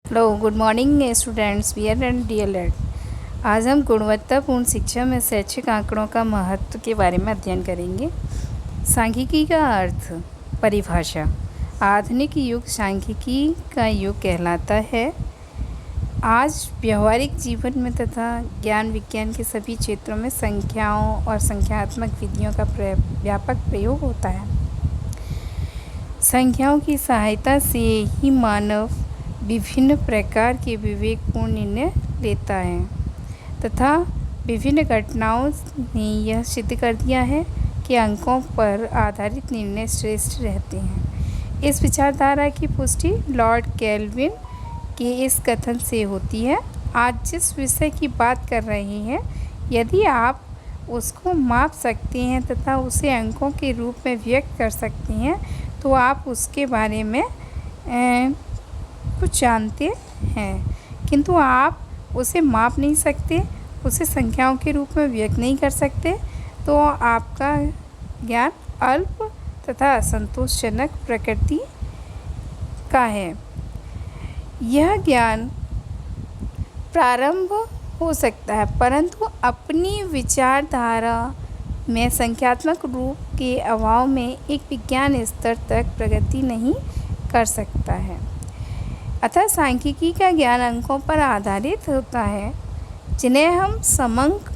Hello good morning students dear and DElEd. आज हम गुणवत्तापूर्ण शिक्षा में शैक्षिक आंकड़ों का महत्व के बारे में अध्ययन करेंगे। सांख्यिकी का अर्थ परिभाषा। आधुनिक युग सांख्यिकी का युग कहलाता है। आज व्यवहारिक जीवन में तथा ज्ञान विज्ञान के सभी क्षेत्रों में संख्याओं और संख्यात्मक विधियों का व्यापक प्रयोग होता है। संख्याओं की सहायता से ही मानव विभिन्न प्रकार के विवेकपूर्ण निर्णय लेता है तथा विभिन्न घटनाओं ने यह सिद्ध कर दिया है कि अंकों पर आधारित निर्णय श्रेष्ठ रहते हैं। इस विचारधारा की पुष्टि लॉर्ड केल्विन के इस कथन से होती है। आज जिस विषय की बात कर रहे हैं, यदि आप उसको माप सकते हैं तथा उसे अंकों के रूप में व्यक्त कर सकते हैं तो आप उसके बारे में कुछ जानते हैं, किंतु आप उसे माप नहीं सकते, उसे संख्याओं के रूप में व्यक्त नहीं कर सकते, तो आपका ज्ञान अल्प तथा असंतोषजनक प्रकृति का है। यह ज्ञान प्रारंभ हो सकता है, परंतु अपनी विचारधारा में संख्यात्मक रूप के अभाव में एक विज्ञान स्तर तक प्रगति नहीं कर सकता है। अतः सांख्यिकी का ज्ञान अंकों पर आधारित होता है, जिन्हें हम समांक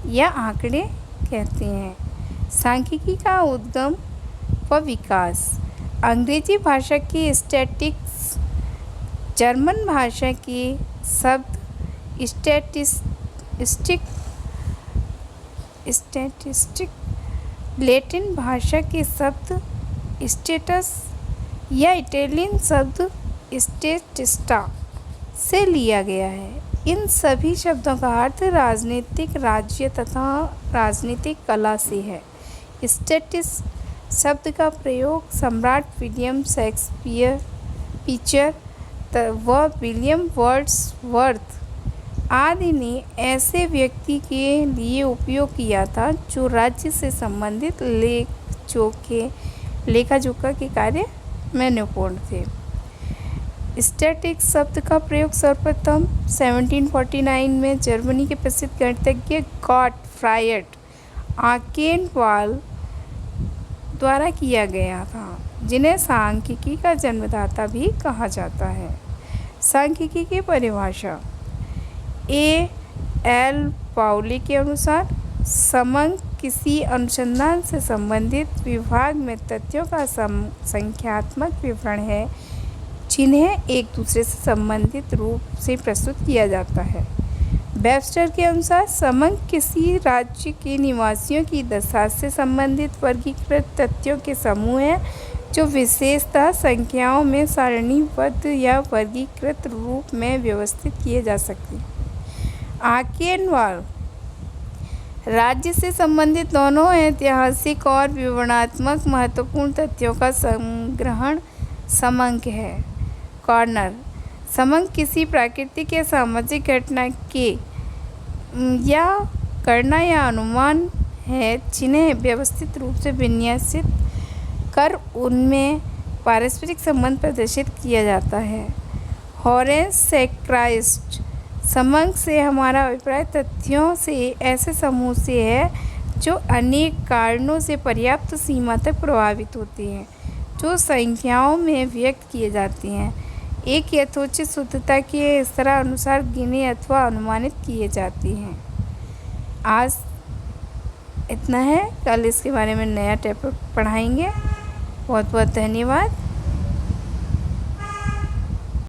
या आंकड़े कहते हैं। सांख्यिकी का उद्गम व विकास। अंग्रेजी भाषा के स्टैटिस्टिक्स, जर्मन भाषा के शब्द स्टैटिस्टिक, लैटिन भाषा के शब्द स्टेटस या इटालियन शब्द स्टेटिस्टा से लिया गया है। इन सभी शब्दों का अर्थ राजनीतिक राज्य तथा राजनीतिक कला से है। स्टैटिस शब्द का प्रयोग सम्राट विलियम शेक्सपियर व विलियम वर्ड्सवर्थ आदि ने ऐसे व्यक्ति के लिए उपयोग किया था जो राज्य से संबंधित लेखा जोखा के कार्य में निपुण थे। स्टैटिक्स शब्द का प्रयोग सर्वप्रथम 1749 में जर्मनी के प्रसिद्ध गणितज्ञ गॉटफ्रायड आकेनवाल द्वारा किया गया था, जिन्हें सांख्यिकी का जन्मदाता भी कहा जाता है। सांख्यिकी की परिभाषा। एल पाउली के अनुसार समांक किसी अनुसंधान से संबंधित विभाग में तथ्यों का संख्यात्मक विवरण है, जिन्हें एक दूसरे से संबंधित रूप से प्रस्तुत किया जाता है। वेबस्टर के अनुसार समांक किसी राज्य के निवासियों की दशा से संबंधित वर्गीकृत तथ्यों के समूह हैं, जो विशेषतः संख्याओं में सारणीबद्ध या वर्गीकृत रूप में व्यवस्थित किए जा सकते हैं। आकेनवाल राज्य से संबंधित दोनों ऐतिहासिक और विवरणात्मक महत्वपूर्ण तथ्यों का संग्रहण समांक है। कॉर्नर समांक किसी प्राकृतिक या सामाजिक घटना के या करना या अनुमान है, जिन्हें व्यवस्थित रूप से विन्यासित कर उनमें पारस्परिक संबंध प्रदर्शित किया जाता है। हॉरेस सेक्राइस्ट समांक से हमारा अभिप्राय तथ्यों से ऐसे समूह से है जो अनेक कारणों से पर्याप्त सीमा तक प्रभावित होते हैं, जो संख्याओं में व्यक्त किए जाते हैं, एक यथोचित शुद्धता के स्तर अनुसार गिने अथवा अनुमानित किए जाते हैं। आज इतना है, कल इसके बारे में नया टॉपिक पढ़ाएंगे। बहुत बहुत धन्यवाद।